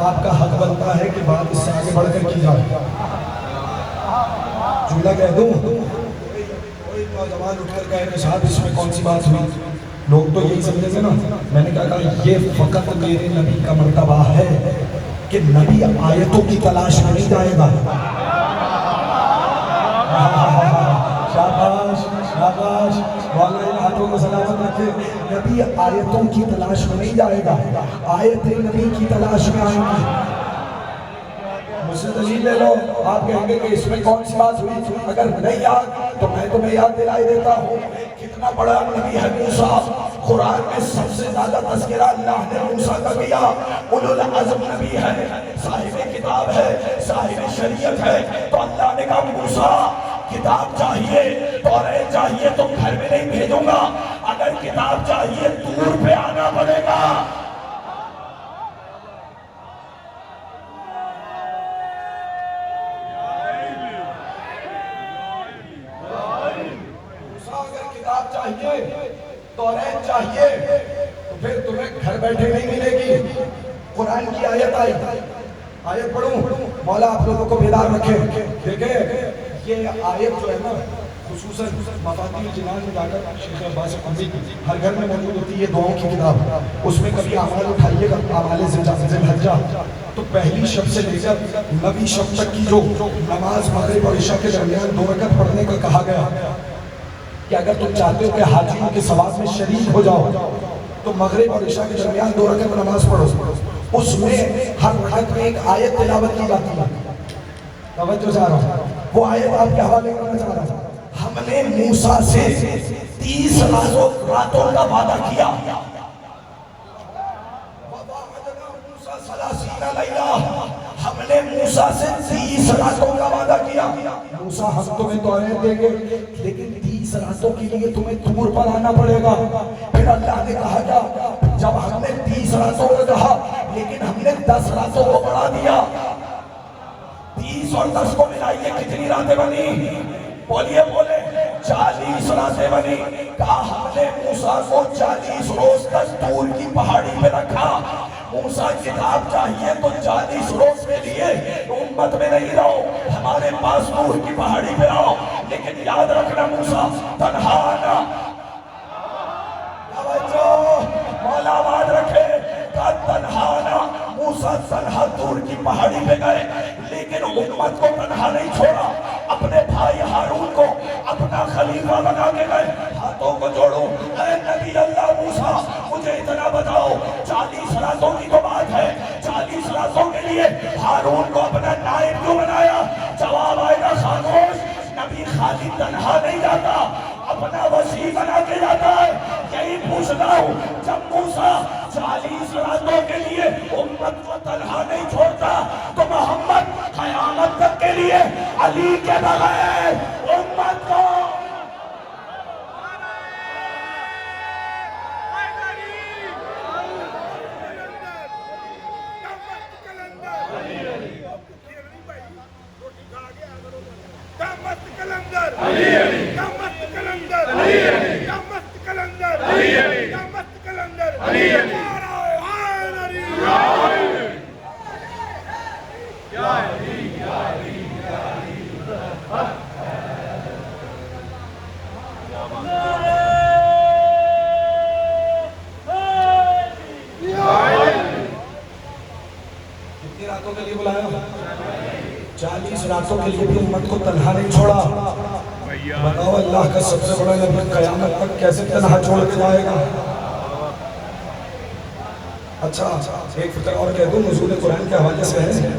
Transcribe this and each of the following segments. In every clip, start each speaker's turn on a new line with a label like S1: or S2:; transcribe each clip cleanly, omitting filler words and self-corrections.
S1: آپ کا حق بنتا ہے کہ بات اس سے آگے بڑھ کر کی جائے. جملہ کہہ دوں, کوئی نوجوان اٹھ کر کہے کہ صاحب اس میں کون سی بات ہوئی, لوگ تو یہی سمجھیں گے نا. میں نے کہا یہ فقط میرے نبی کا مرتبہ ہے کہ نبی آیتوں کی تلاش میں نہیں جائے گا. شاباش شاباش, مولا ہاتھوں کو سلامت رکھے. نبی آیتوں کی تلاش میں نہیں جائے گا, آیتیں نبی کی تلاش میں آئیں گی. مجھ سے دلیل لے لو, آپ کہیں گے کہ اس میں کون سی بات ہوئی, اگر نہیں یاد تو میں تمہیں یاد دلائی دیتا ہوں. کتنا بڑا نبی ہے موسیٰ, قرآن میں سب سے زیادہ تذکرہ اللہ نے موسیٰ کا کیا. اولو العزم نبی ہے, صاحب کتاب ہے, صاحب شریعت ہے. تو اللہ نے کہا موسیٰ کتاب چاہیے, توریت چاہیے تو گھر میں نہیں بھیجوں گا, اگر کتاب چاہیے دور پہ آنا پڑے گا. توریت چاہیے تو پھر تمہیں گھر بیٹھے نہیں ملے گی. قرآن کی آیت آئی, آیت پڑھوں, مولا آپ لوگوں کو بیدار رکھے. دیکھیں یہ آیت جو ہے نا خصوصاً مفاتیح الجنان میں جا کر شیخ عباس قمری ہر گھر میں موجود ہوتی ہے, یہ دعاؤں کی کتاب. اس میں کبھی اعمال اٹھائیے گا, اعمال ذی الحجہ, تو پہلی شب سے لے کر 9ویں شب تک کی جو نماز مغرب اور عشاء کے درمیان 2 رکعت پڑھنے کا کہا گیا کہ اگر تم چاہتے ہو کہ حاجیوں کے ثواب میں شریک ہو جاؤ تو مغرب اور عشاء کے درمیان 2 رکعت نماز پڑھو. اس میں ہر رکعت میں ایک آیت تلاوت کی جاتی ہے. توجہ چاہ رہا ہوں, وہ آیت آپ کے حوالے کرنا چاہ رہا ہوں. ہم نے موسیٰ سے 30 راتوں کا وعدہ کیا. ہم نے موسیٰ سے 30 راتوں کا وعدہ کیا. موسیٰ ہم تمہیں توریت دیں گے لیکن 30 راتوں کے لیے تمہیں طور پر آنا پڑے گا. پھر اللہ نے کہا کیا, جب ہم نے 30 راتوں کا کہا لیکن ہم نے 10 راتوں کو بڑھا دیا. 30 اور 10 کو ملائیے کتنی راتیں بنی؟ بولیے بولے 40 راتیں بنی. کہا ہم نے موسیٰ کو 40 روز تک طور کی پہاڑی پہ رکھا. موسیٰ کتاب چاہیے تو 40 روز کے لیے امت میں نہیں رہو, ہمارے پاس طور کی پہاڑی پہ آؤ. لیکن یاد رکھنا موسیٰ تنہا آنا. مولا آواز رکھے, کہا تنہا آنا. موسیٰ تنہا طور کی پہاڑی پہ گئے لیکن امت کو تنہا نہیں چھوڑا. اپنے بھائی ہارون کو اپنا خلیفہ بنا کے گئے. ہاتھوں کو جوڑو, اے نبی اللہ موسیٰ مجھے اتنا بتاؤ, 40 راتوں کی تو بات ہے, 40 راتوں کے لیے ہارون کو اپنا نائب کیوں بنایا؟ جواب آئے گا خاموش. نبی خالی تنہا نہیں جاتا, اپنا وسیع بنا کے جاتا ہے. یہی پوچھتا ہوں, جب موسیٰ 40 راتوں کے لیے امت کو تنہا نہیں چھوڑتا تو محمد قیامت تک کے لیے علی کے بغیر امت کو کتنی راتوں کے لیے بلایا؟ 40 راتوں کے لیے بھی امت کو تنہا نہیں چھوڑا. بتاؤ اللہ کا سب سے بڑا نبی قیامت تک کیسے تنہا چھوڑ کے جائے گا؟ اچھا ایک فکر اور کہہ دوں, نزول قرآن کے حوالے سے ہے,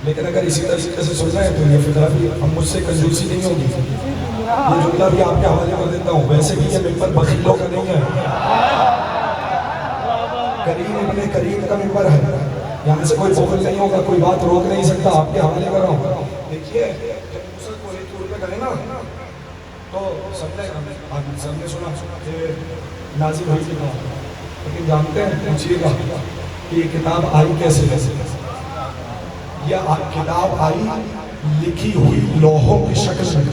S1: لیکن اگر اسی طریقے سے سن رہے ہیں تو یہ فکر بھی ہم مجھ سے کنجوسی نہیں ہوگی. یہ جملہ بھی آپ کے حوالے کر دیتا ہوں. ویسے بھی یہ ممبر بخیلوں کا نہیں ہے, کریم ابن کریم کا ممبر ہے. یہاں سے کوئی بخل نہیں ہوگا, کوئی بات روک نہیں سکتا. آپ کے حوالے کر رہا ہوں. دیکھیے جب موسیٰ کو ایک طور پہ کرے نا تو سب نے سنا کہ نازل ہوئی کتاب, لیکن جانتے ہیں پوچھئے گا کہ یہ کتاب آئی کیسے؟ یہ کتاب آئی لکھی ہوئی لوحوں کی شکل میں.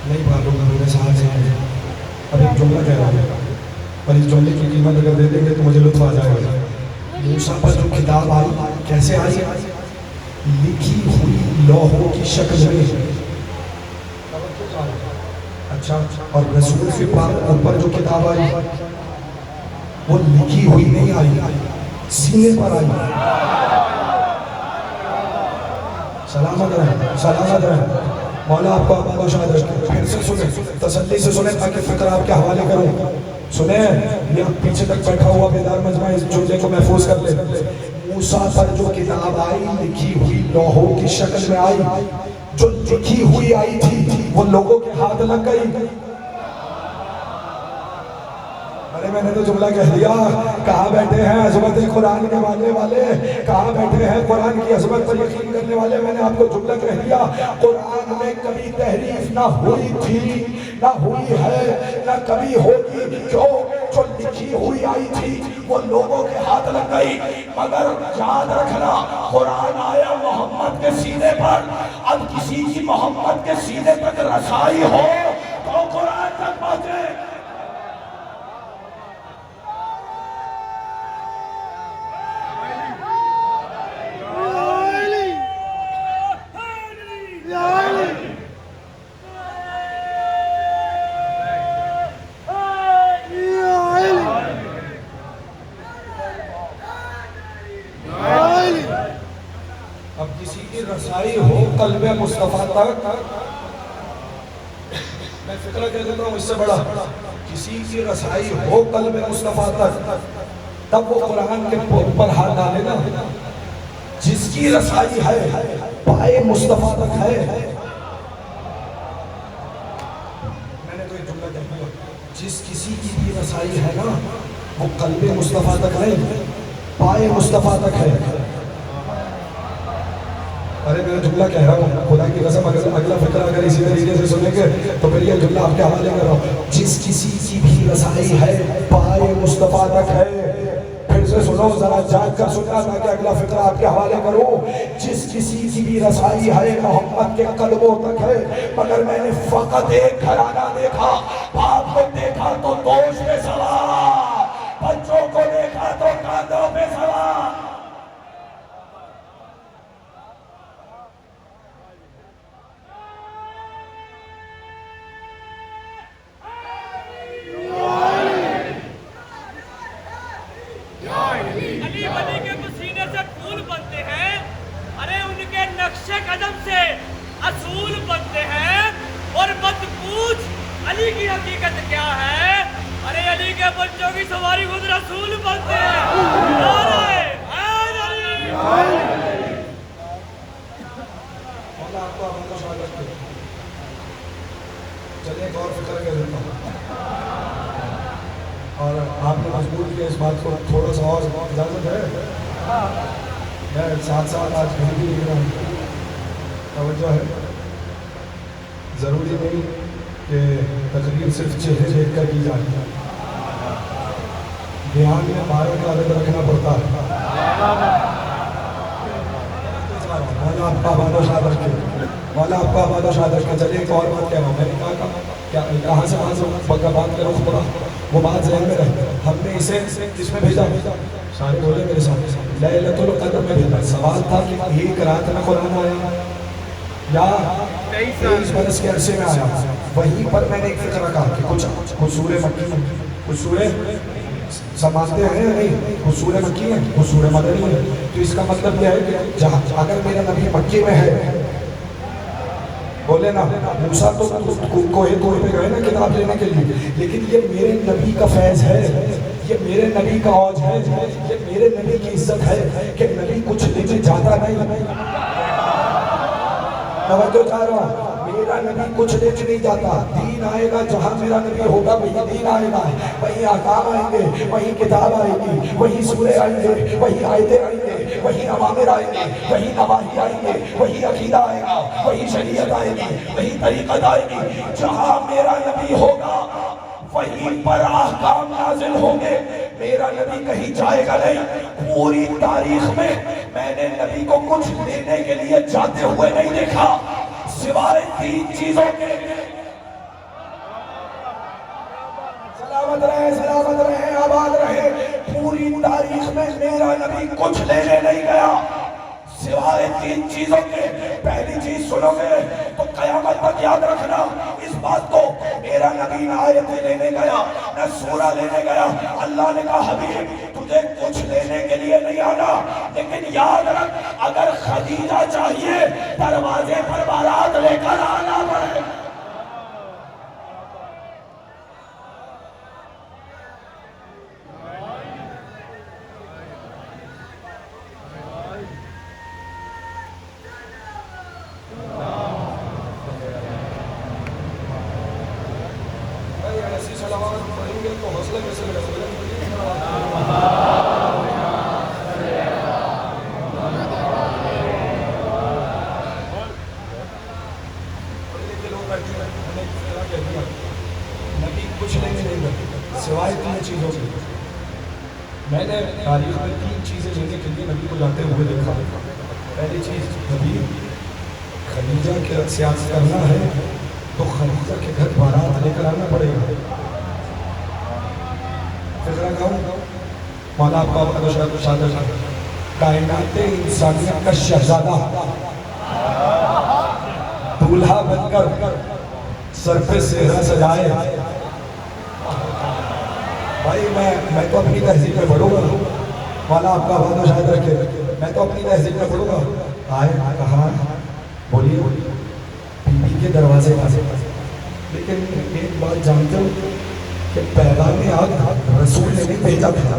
S1: نہیں معلوم میرے ساتھ ہے. اب ایک جملہ کہہ رہا ہوں, پر اس جملے کی قیمت اگر دے دیں گے تو مجھے لطف آ جائے گا. موسیٰ پر جو کتاب آئی کیسے آئی؟ لکھی ہوئی لوحوں کی شکل میں. اچھا، اور رسول کے اوپر جو کتاب آئی وہ لکھی ہوئی نہیں آئی، سینے پر آئی. سلامت رہیں، سلامت رہیں. مولا آپ کو آباد و شاد رکھے. پھر سے سنیں، تسلی سے سنیں تاکہ فکر آپ کے حوالے کروں. سنیں، یہ پیچھے تک بیٹھا ہوا بیدار مجمع اس جملے کو محفوظ کر لے. موسیٰ پر جو کتاب آئی لکھی ہوئی لوحوں کی شکل میں آئی. جو لکھی ہوئی آئی تھی وہ لوگوں کے ہاتھ لگ گئی. ارے میں نے تو جملہ کہہ دیا. کہاں بیٹھے ہیں عظمت قرآن کے ماننے والے؟ کہاں بیٹھے ہیں قرآن کی عظمت پر یقین کرنے والے؟ میں نے آپ کو جملہ کہہ دیا. قرآن میں کبھی تحریف نہ ہوئی تھی، نہ ہوئی ہے، نہ کبھی ہوگی. کیوں؟ جو لکھی ہوئی آئی تھی وہ لوگوں کے ہاتھ لگ گئی. مگر یاد رکھنا، قرآن آیا محمد کے سینے پر. اب کسی کی محمد کے سینے تک رسائی ہو تو قرآن تک پہنچے. اب کسی کی رسائی ہو قلب مصطفیٰ تک، میں فکرہ کہہ دیتا ہوں اس سے بڑا، کسی کی رسائی ہو قلب مصطفیٰ تک تب وہ قرآن کے اوپر ہاتھ ڈالے نا. جس کی رسائی ہے پائے مصطفیٰ تک ہے. میں نے تو ایک جملہ کہہ دیا، جس کسی کی بھی رسائی ہے نا وہ قلب مصطفیٰ تک ہے، پائے مصطفیٰ تک ہے. ارے میں جملہ کہہ رہا ہوں، خدا کی قسم اگلا فکر اگر اسی طریقے سے سنیں گے تو پھر یہ جملہ آپ کے حوالے کر رہا ہوں. جس کسی کی بھی رسائی ہے پائے مصطفیٰ تک ہے. پھر سے سنو، ذرا جاگ کر سننا تاکہ اگلا فکر آپ کے حوالے کروں. جس کسی کی بھی رسائی ہے محمد کے قدموں تک ہے. مگر میں نے فقط ایک گھرانہ دیکھا. باپ کو دیکھا تو دوش پہ سوار، بچوں کو دیکھا تو کاندھوں پہ سوار.
S2: اصول بنتے ہیں اور مت پوچھ علی کی حقیقت کیا ہے. ارے علی کے بچوں کی سواری خود رسول بنتے ہیں. نعرہ حیدری.
S1: چلیے ایک اور فکر کر دیتا ہوں اور آپ نے مجبور کیا اس بات کو تھوڑا سا اور اجازت ہے؟ میں ساتھ ساتھ آج کہیں بھی لکھ رہا ہوں. توجہ ہے، ضروری نہیں کہ تقریر صرف چہرے دیکھ کر کی جائے. دھیان میں باروں کا عدد رکھنا پڑتا ہے. مولا آپ کا آباد و شاد رکھے، مولا آپ کا آباد و شاد رکھے. چلیے ایک اور بات کہہ رہا ہوں. میں نے کہاں سے وہاں سے پکا بات کرو پڑا، وہ بات ذہن میں رہے. ہم نے اسے کس میں بھیجا؟ سارے بولے میرے ساتھ، لیلۃ القدر میں بھیجا. سوال تھا کہ ایک رات میں قرآن آیا یا 23 برس کے عرصے میں آیا. وہیں پر میں نے ایک فکر رکھا کہ کچھ سورہ مکی ہیں، کچھ سورہ سمجھتے ہیں یا نہیں، کچھ سورہ مکی ہیں، کچھ سورہ مدنی ہیں. تو اس کا مطلب یہ ہے کہ جہاں اگر میرا نبی مکی میں ہے، بولے نا موسیٰ تو کوہ طور پہ گئے نا کتاب لینے کے لیے، لیکن یہ میرے نبی کا فیض ہے، یہ میرے نبی کا عوج ہے، یہ میرے نبی کی عزت ہے کہ نبی کچھ لینے جاتا نہیں. توجہ چاہ رہا ہوں، میرا نبی کچھ لینے نہیں جاتا. دین آئے گا جہاں میرا نبی ہوگا وہی دین آئے گا، وہی احکام آئیں گے، وہی کتاب آئے گی، وہی سورے آئیں گے، وہی آیتیں آئیں گے، وہی اوامر آئیں گے، وہی نواہی آئیں گے، وہی عقیدہ آئے گا، وہی شریعت آئے گی، وہی طریقت آئے گی. جہاں میرا نبی ہوگا وہیں پر احکام نازل ہوں گے. میرا نبی کہیں جائے گا نہیں. پوری تاریخ میں میں نے نبی کو کچھ لینے کے لیے جاتے ہوئے نہیں دیکھا سوائے 3 چیزوں کے. سلامت رہے، سلامت رہے. نبی کچھ لینے نہیں گیا سوائے 3 چیزوں کے. پہلی چیز سنو گے تو قیامت تک یاد رکھنا اس بات کو, میرا نبی نہ آیتیں لینے گیا نہ سورہ لینے گیا. اللہ نے کہا حبیب تجھے کچھ لینے کے لیے نہیں آنا, لیکن یاد رکھ اگر خدیجہ چاہیے دروازے پر بارات لے کر آنا پڑے. نبی کچھ نہیں گئے سوائے 3 چیزوں سے. میں نے تاریخ میں 3 چیزیں لینے کے لیے نبی کو جاتے ہوئے دیکھا. پہلی چیز نبی خدیجہ کے سیاست کرنا ہے تو خدیجہ کے گھر بارات لے کر آنا پڑے گا. فکرہ گاؤں مولا آپ کا کائنات انسانیت کا شہزادہ دولہا بن کر سر پہ سہرا سجائے. بھائی میں تو اپنی تہذیب میں پڑھوں گا, مولا آپ کا بہت شاید رکھے, میں تو اپنی تہذیب میں پڑھوں گا. آئے کہاں بولیے بیوی کے دروازے پاسے, لیکن ایک بات جانتے ہو کہ پیغام آگ رسول نے نہیں بھیجا تھا.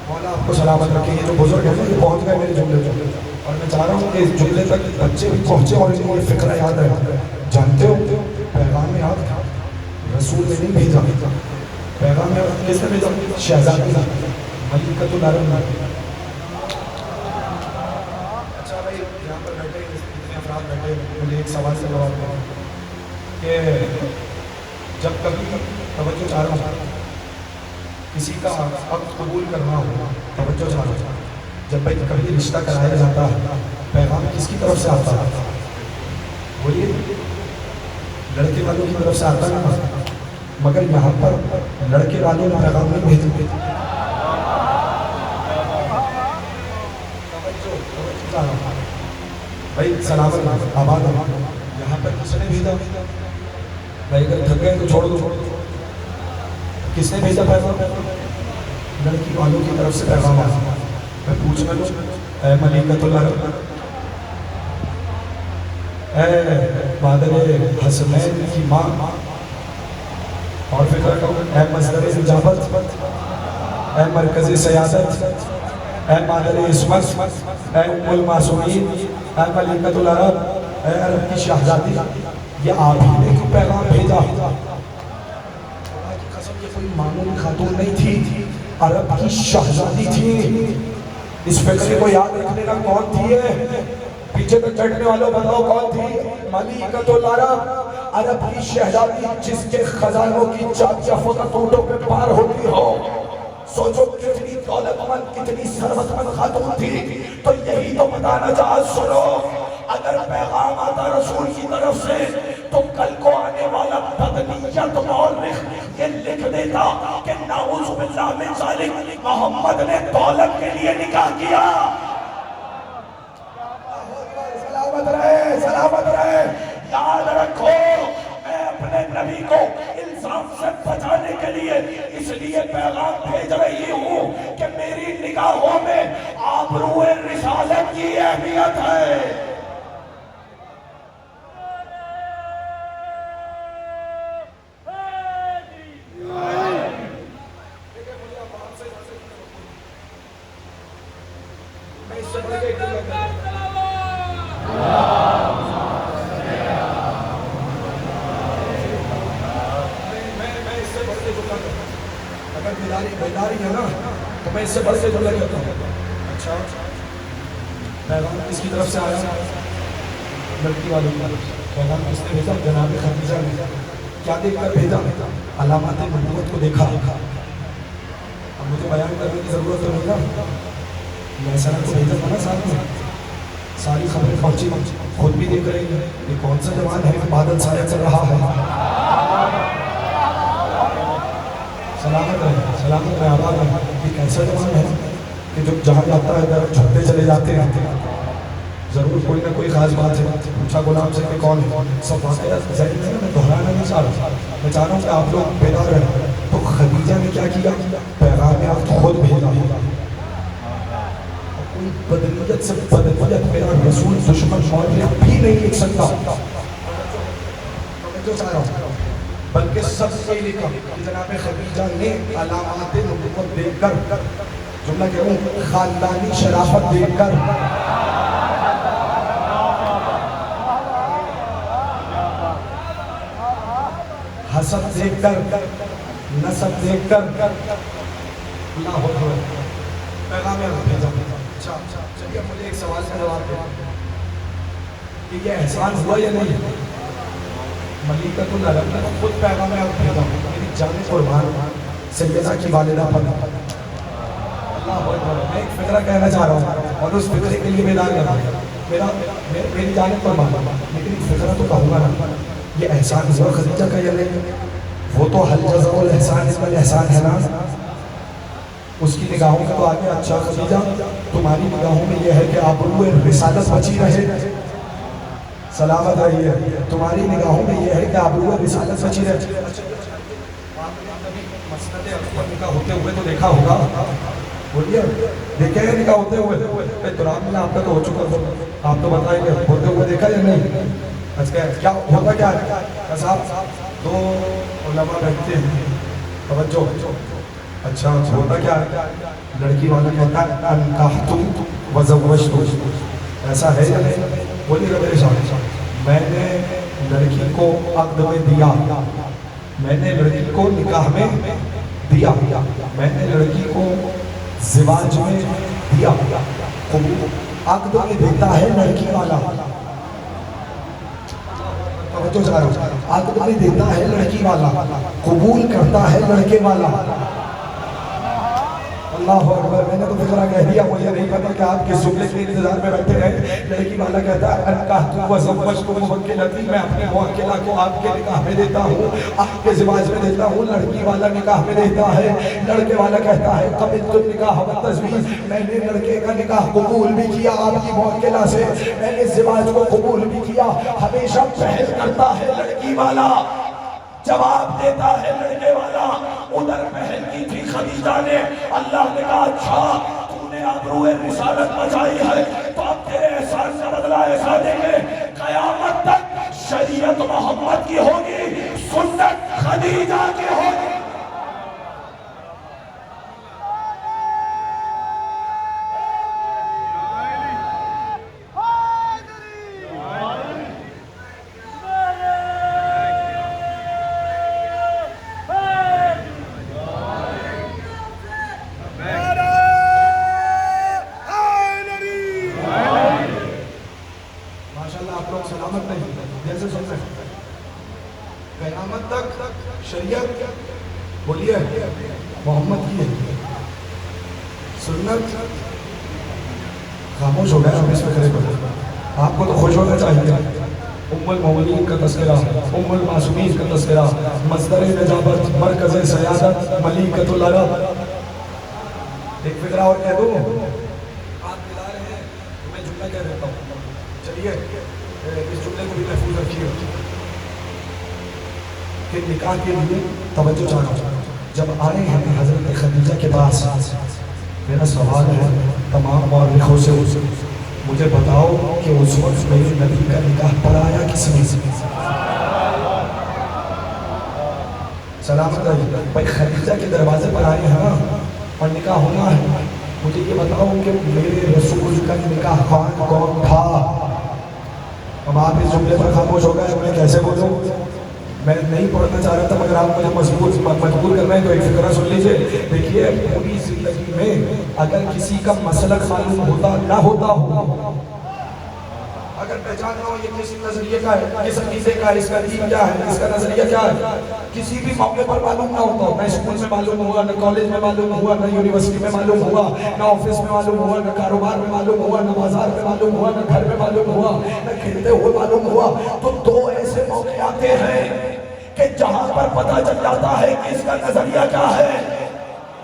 S1: مولا آپ کو سلامت رکھے. یہ جو بزرگ ہیں یہ پہنچ گئے میرے جملے تک, اور میں چاہ رہا ہوں کہ اس جملے تک بچے بھی پہنچے اور انہیں یہ فکرہ یاد رہے. جانتے ہو پیغام آگ رسول نے نہیں بھیجا, پیغام آگ کس نے بھیجا؟ شہزادی ملکۃ العرب. اچھا بھائی یہاں پر بیٹھے اتنے افراد بیٹھے, مجھے ایک سوال سے جواب دو کہ جب کبھی توجہ چاہ رہا ہوں کسی کا عقد قبول کرنا ہو, توجہ چاہ رہا ہوں جب بھائی کبھی رشتہ کرایا جاتا ہے پیغام کس کی طرف سے آتا ہے؟ بولیے لڑکے والوں کی طرف سے آتا ہے, مگر یہاں پر لڑکے والوں نے پیغام نہیں بھیجے. بھائی سلامت آباد یہاں پر کس نے بھیجا؟ بھائی اگر تھک گئے تو چھوڑ دو. کس نے بھیجا پیغام؟ لڑکی والوں کی طرف سے پیغام آیا. میں پوچھنا اے ملکۃ العرب, اے مادر حسنین کی ماں, اور فکر کرو اے مصدر اجابت, اے مرکز سیادت, اے مادر عصمت, اے ام المعصومین, اے ملکۃ العرب, اے عرب کی شہزادی, یہ آپ ہی نے کیوں پیغام بھیجا؟ کی قسم یہ کوئی معمولی خاتون نہیں تھی, عرب کی شہزادی تھی. اس فکرے کو یاد رکھ لینا کون تھی ہے, پیچھے تو چڑھنے والوں بتاؤ کون تھی؟ ملکۃ العرب, عرب کی شہزادی جس کے خزانوں کی چابیاں فتوٹوں پہ پار ہوتی ہو. سوچو کتنی دولت مند کتنی ثروت مند خاتون تھی. تو یہی تو بتانا چاہا, سنو اگر پیغام آتا رسول کی طرف سے تو کل کو آنے والا بدنیت مورخ یہ لکھ دیتا کہ نعوذ باللہ من ذالک محمد نے دولت کے لیے نکاح کیا. سلامت رہے, سلامت رہے. یاد رکھو میں اپنے نبی کو الزام سے بچانے کے لیے اس لیے پیغام بھیج رہی ہوں کہ میری نگاہوں میں آبرو رسالت کی اہمیت ہے. بیداری ہے نا تو میں اس سے بڑھ کے جملہ کہتا ہوں. اچھا پیغام کس کی طرف سے آیا؟ لڑکی والوں کی طرف سے. پیغام کس نے بھیجا؟ جناب خدیجہ نے. کیا دیکھ کر بھیجا؟ علامات نبوت کو دیکھا. اب مجھے بیان کرنے کی ضرورت تو نہیں نا, میں سر کو بھیجا تھا نا ساتھ میں, ساری خبریں پہنچی, خود بھی دیکھ رہے ہیں یہ کون سا جوان ہے بادل سایہ کر رہا ہے. سلامت رہے آباد رہے. ایک ایسا زمانہ ہے کہ جو جہاں جاتا ہے درخت جھکتے چلے جاتے ہیں. ضرور کوئی نہ کوئی خاص بات ہے. پوچھا غلام سے کہ کون ہے؟ سب واقعہ ذہن میں میں دہرانا نہیں چاہ رہا. میں چاہ رہا ہوں کہ آپ لوگ بیدار رہیں. تو خدیجہ نے کیا کیا؟ پیغام آپ خود بھیجا. کوئی بدنیت سے بدنیت میرا رسول دشمن معاملے بھی نہیں لکھ سکتا. میں جو چاہ رہا ہوں بلکہ سب سے لکھا کہ جناب خدیجہ نے علامات نبوت دیکھ کر, جملہ کہہ رہا ہوں, خاندانی شرافت دیکھ کر, حسد دیکھ کر, نسب دیکھ کر اللہ اکبر پیغام بھیجا. اچھا چلیے مجھے ایک سوال کا جواب دیں کہ یہ احسان ہوا یا نہیں؟ ملیکۃ العرب نے خود پیغام بھیجا. میری جان قربان سیدہ کی والدہ پر. اللہ اکبر. میں ایک فکرہ کہنا چاہ رہا ہوں اور اس فکرے کے لیے بیدار کرنا میری جان قربان, لیکن ایک فکرہ تو کہوں گا نا. یہ احسان ہوا خدیجہ کا یا نہیں؟ وہ تو حل جزاء الاحسان اس پر احسان ہے نا. اس کی نگاہوں میں تو آگے اچھا خدیجہ تمہاری نگاہوں میں یہ ہے کہ آبرو رسالت بچی رہے, سلامت رہیے. تمہاری نگاہوں میں یہ ہے کہ آبرو رسالت بچی رہے. مسند اکبر نکاح ہوتے ہوئے تو دیکھا ہوگا, بولیے دیکھے ہیں نکاح ہوتے ہوئے؟ تراب میں آپ کا تو ہو چکا, آپ تو بتائیں گے ہوتے ہوئے دیکھا یا نہیں؟ اچھا کیا ہوتا کیا ہے صاحب؟ دو علماء بیٹھتے ہیں, توجہ. اچھا ہوتا کیا ہے؟ لڑکی والا کہتا ہے انکحت وزوجت, ایسا ہے یا نہیں؟ بولیے گا میرے ساتھ, میں نے لڑکی کو عقد میں دیا, میں نے لڑکی کو نکاح میں دیا, میں نے لڑکی کو زواج میں دیا. عقد میں دیتا ہے لڑکی والا, عقد میں دیتا ہے لڑکی والا, قبول کرتا ہے لڑکے والا. اللہ اکبر. میں نے تو فکرہ کہہ دیا, مجھے نہیں پتا کہ آپ کس جملے کے انتظار میں بیٹھے ہیں. لڑکی والا کہتا ہے انکحت وزوجت موکلتی, میں اپنی موکلہ کو آپ کے نکاح میں دیتا ہوں, آپ کے زواج میں دیتا ہوں. لڑکی والا نکاح میں دیتا ہے, لڑکے والا کہتا ہے قبلت النکاح والتزویج, میں نے لڑکے کا نکاح قبول بھی کیا آپ کی موکلہ سے, میں نے زواج کو قبول بھی کیا. ہمیشہ پہل کرتا ہے لڑکی والا, جواب دیتا ہے لڑکے والا. ادھر پہل کی تھی خدیجہ نے. اللہ نے کہا اچھا تو نے آبرو رسالت بچائی ہے تو اب تیرے احسان کا بدلہ ایسا دیں گے, قیامت تک شریعت محمد کی ہوگی, سنت خدیجہ کی ہوگی. قیامت تک شریعت بولیے محمد کی ہے, سنت خاموش ہو گیا. ہم اس فکرے پر آپ کو تو خوش ہونا چاہیے. ام المومنین کا تذکرہ, ام المعصومین کا تذکرہ, مصدر نجابت, مرکز سیادت, ملیکۃ العرب. ایک فکرہ اور کہہ دوں, آپ ملا رہے ہیں تو میں جملہ کہہ دیتا ہوں. چلیے اس جملے کو بھی محفوظ رکھیے کہ نکاح کے لیے توجہ چاہتا ہوں. جب آئے ہیں حضرت خدیجہ کے پاس, میرا سوال ہے تمام مورخوں سے, مجھے بتاؤ کہ اس وقت میرے نبی کا نکاح پڑھایا کس نے؟ سلامت رہیے بھائی. خدیجہ کے دروازے پر آئے ہیں اور نکاح ہونا ہے. مجھے یہ بتاؤ کہ میرے رسول کا نکاح کون تھا؟ اب آپ اس جملے پر خاموش ہو گئے, میں کیسے بولوں؟ میں نہیں پڑھنا چاہ رہا تھا مگر آپ مجھے مجبور کرنا ہے تو ایک فکرہ سن لیجئے. دیکھیے پوری زندگی میں اگر کسی کا مسلک معلوم ہوتا نہ ہوتا ہو, اگر پہچاننا ہو یہ کس نظریے کا ہے, کس عقیدے کا ہے, اس کا دین کیا ہے, اس کا نظریہ کیا ہے, کسی بھی موقع پر معلوم نہ ہوتا ہو, نہ اسکول میں معلوم ہوا, نہ کالج میں معلوم ہوا, نہ یونیورسٹی میں معلوم ہوا, نہ آفس میں معلوم ہوا, نہ کاروبار میں معلوم ہوا, نہ بازار میں معلوم ہوا, نہ گھر میں معلوم ہوا, نہ کھیلتے ہوئے معلوم ہوا, تو دو ایسے موقع آتے ہیں کہ جہاں پر پتہ چل جاتا ہے کہ اس کا نظریہ کیا ہے،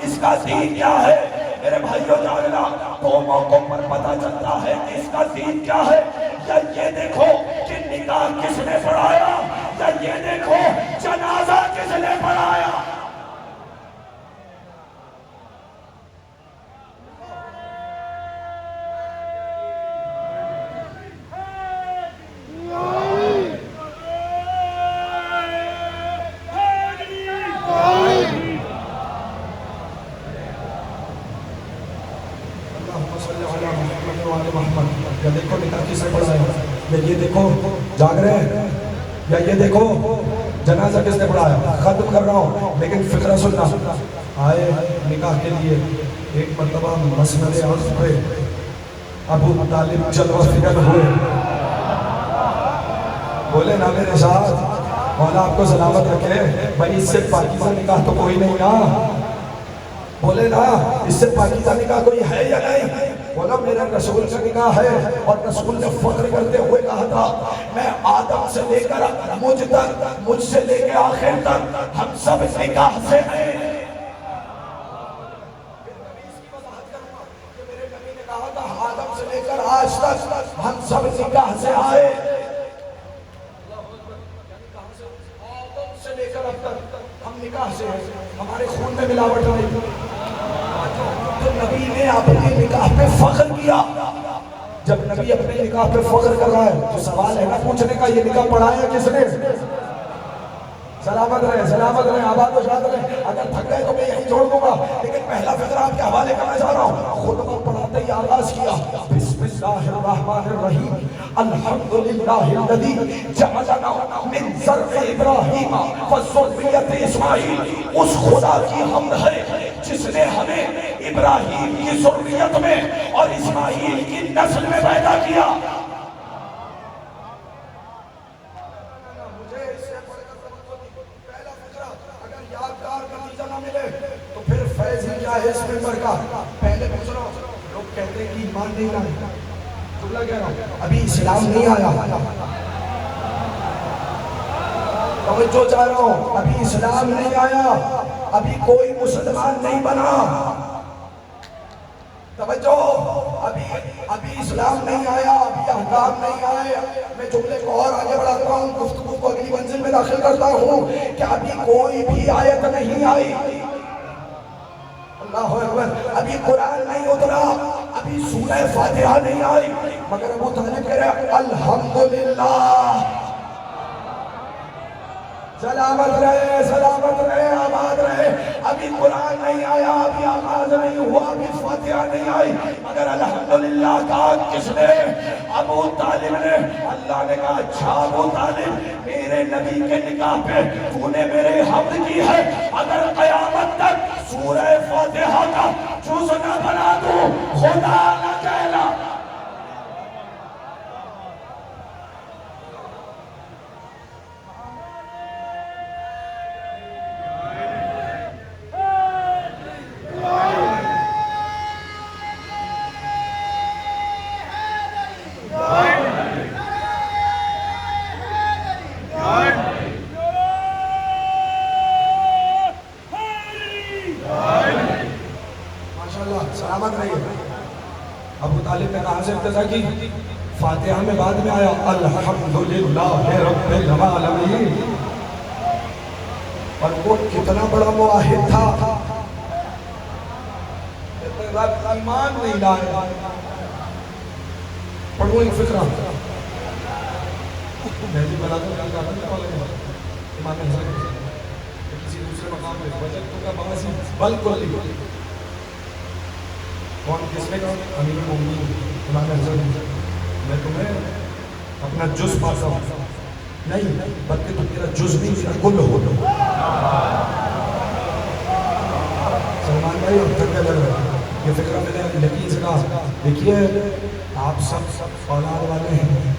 S1: اس کا دین کیا ہے، میرے بھائیوں جاننا، دو موقعوں پر پتہ چلتا ہے کہ اس کا دین کیا ہے۔ یا یہ دیکھو کہ نکاح کس نے پڑھایا، یا یہ دیکھو جنازہ کس نے پڑھایا۔ یا دیکھو نکاح کس نے پڑھایا، یا یہ دیکھو جاگ رہے ہیں، یا یہ دیکھو جنازہ کس نے پڑھایا۔ ختم کر رہا ہوں لیکن فکرہ سننا، آئے نکاح کے لیے ایک مرتبہ مسند عرض پہ ابو طالب جلوہ فکر ہوئے، بولے نا میرے ساتھ مولا آپ کو سلامت رکھے، بھائی اس سے پاکیزہ نکاح تو کوئی نہیں نا، بولے نا اس سے پاکیزہ نکاح کوئی ہے یا نہیں؟ بولا میرا رسول کا نکاح ہے، اور رسول نے فخر کرتے ہوئے کہا تھا میں آدم سے لے کر مجھ تک، مجھ سے لے کے آخر تک ہم سب نکاح سے ہیں۔ میرے نبی نے کہا تھا آدم سے لے کر آج تک ہم سب نکاح سے آئے، آدم سے لے کر اب تک ہم نکاح سے ہیں، ہمارے خون میں ملاوٹ نہیں۔ تو نبی نے اپنے نکاح پہ فخر کیا۔ جب نبی اپنے نکاح پہ فخر کر رہا ہے تو سوال ہے نا پوچھنے کا یہ نکاح پڑھایا کس نے؟ سلامت رہے، سلامت رہے، آباد و شاد رہے۔ اگر تھک گئے تو میں یہیں چھوڑ دوں گا، لیکن پہلا فقرہ آپ کے حوالے کرنا چاہ رہا ہوں۔ خطبہ پڑھاتے ہی آغاز کیا بسم اللہ الرحمن الرحیم الحمدللہ الذی جعلنا من ذرۃ ابراہیم وذریۃ اسماعیل۔ اس خدا کی حمد ہے جس نے ہمیں ابراہیم کی ذریت میں اور اسماعیل کی نسل میں پیدا کیا۔ اس ممبر کا پہلے پوچھ رہا ہوں، لوگ کہتے ہیں کہ ایمان نہیں آیا، جملہ کہہ رہا ہوں ابھی اسلام نہیں آیا، توجہ چاہ رہا ہوں ابھی اسلام نہیں آیا، ابھی کوئی مسلمان نہیں بنا، توجہ ابھی اسلام نہیں آیا، ابھی احکام نہیں آئے۔ میں جملے کو اور آگے بڑھاتا ہوں، گفتگو کو اگلی منزل میں داخل کرتا ہوں کہ ابھی کوئی بھی آیت نہیں آئی، اللہ اکبر، ابھی قرآن نہیں اترا، ابھی سورہ فاتحہ نہیں آئی، مگر ابو طالب کہہ رہے الحمدللہ، سلامت رہے، آباد رہے۔ ابھی قرآن نہیں آیا، ابھی آغاز نہیں ہوا، ابھی فاتحہ نہیں آئی، مگر الحمدللہ کہا کس نے؟ ابو طالب نے۔ اللہ نے کہا اچھا ابو طالب، میرے نبی کے نکاح پہ تو نے میرے حمد کی ہے، اگر قیامت تک سورہ فاتحہ کا جز نہ بنا دوں خدا نہ کہنا۔ سلامت رہیے۔ ابو طالب نے کہاں سے ابتدا کی؟ فاتحہ میں بعد میں آیا الحمدللہ رب العالمین، اور وہ کتنا بڑا معاہد تھا، ایمان نہیں لایا۔ پڑھو ایک فکرہ میں بھی بنا دوں امام حسن کسی دوسرے مقام میں بجت کا باسی بالکل کون کس نے کہا؟ امیر المومنین امام حسن، میں تمہیں اپنا جز پاتا ہوں، نہیں بلکہ تم میرا جز نہیں میرا کل ہو۔ سلمان بھائی اب تک لگ رہا ہے یہ فکرہ میں نے یقین سے کہا، دیکھیے آپ سب اولاد والے ہیں،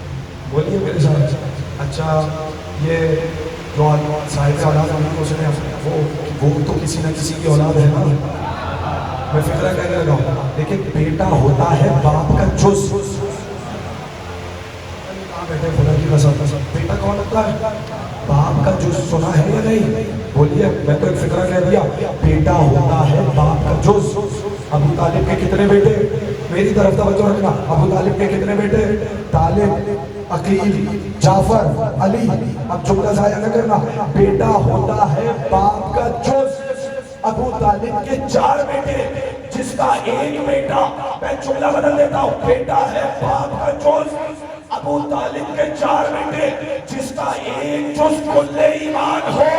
S1: بولیے میرے ساتھ اچھا یہ جو صاحب اولاد ہونا اس نے وہ تو کسی نہ کسی کی اولاد ہے نا، میں فکرہ کہنے لگا ہوں، لیکن بیٹا ہوتا ہے باپ کا جز، بیٹے خدا کی قسم، بیٹا کون ہوتا ہے؟ باپ کا جز سنا ہے یا نہیں؟ بولیے، میں تو ایک فکرہ کہہ دیا، بیٹا ہوتا ہے باپ کا جز۔ ابو طالب کے کتنے بیٹے؟ میری طرف توجہ رکھنا، ابو طالب کے کتنے بیٹے؟ طالب، عقیل، جعفر، علی۔ اب جملہ ضائع نہ کرنا، بیٹا ہوتا ہے باپ کا جز۔ ابو طالب کے 4 بیٹے، جس کا ایک بیٹا، میں جملہ بدل دیتا ہوں، بیٹا ہے باپ کا جز۔ ابو طالب کے 4 بیٹے، جس کا ایک جز کل ایمان ہو۔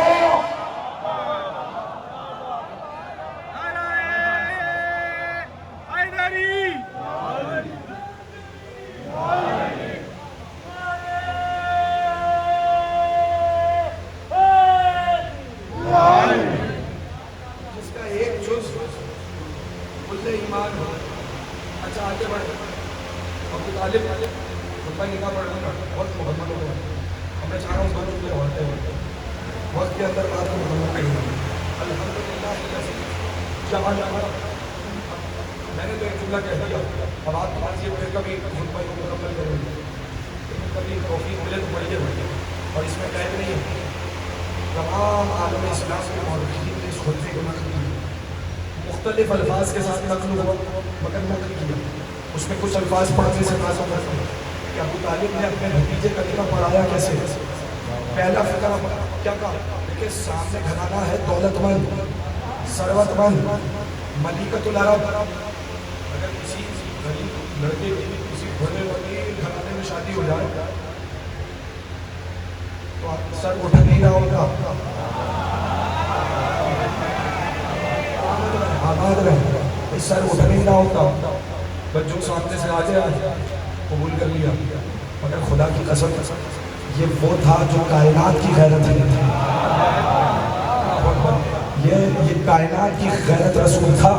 S1: اچھا آگے بڑھ، ابو طالب خطبہ نکاح پڑھنے کا وقت محمد ہو گیا۔ اب میں چاہ رہا ہوں دو جملے ہوتے ہیں وقت کے اندر بات کو مکمل کریں۔ الحمدللہ میں نے تو ایک جملہ کہہ دیا، اب آپ کے پاس یہ پھر کبھی خطبہ کو مکمل کریں گے، لیکن کبھی توفیق ملے تو پڑھیے بڑھیے۔ اور اس میں قید نہیں ہے، تمام عالم اسلام کے مورخین نے اس خطبے کو نقل کیا، مختلف الفاظ کے ساتھ نقل ہوا مگر نقل کیا۔ اس میں کچھ الفاظ پڑھنے سے تازہ کرتے ہیں کہ ابو طالب نے اپنے بھتیجے کلمہ پڑھایا کیسے۔ پہلا فقرہ کیا کہا؟ دیکھیں سامنے گھرانہ ہے دولت مند، ثروت مند، ملکۃ العرب۔ اگر کسی غریب لڑکے کی کسی بڑے وکیل گھرانے میں شادی ہو جائے تو سر اٹھ نہیں رہا ہوگا، آباد رہے، سر اٹھ نہیں رہا ہوتا، بچوں سامنے سے آگے آئے قبول کر لیا، مگر خدا کی قسم یہ وہ تھا جو کائنات کی غیرت ہے، یہ کائنات کی غیرت رسول تھا۔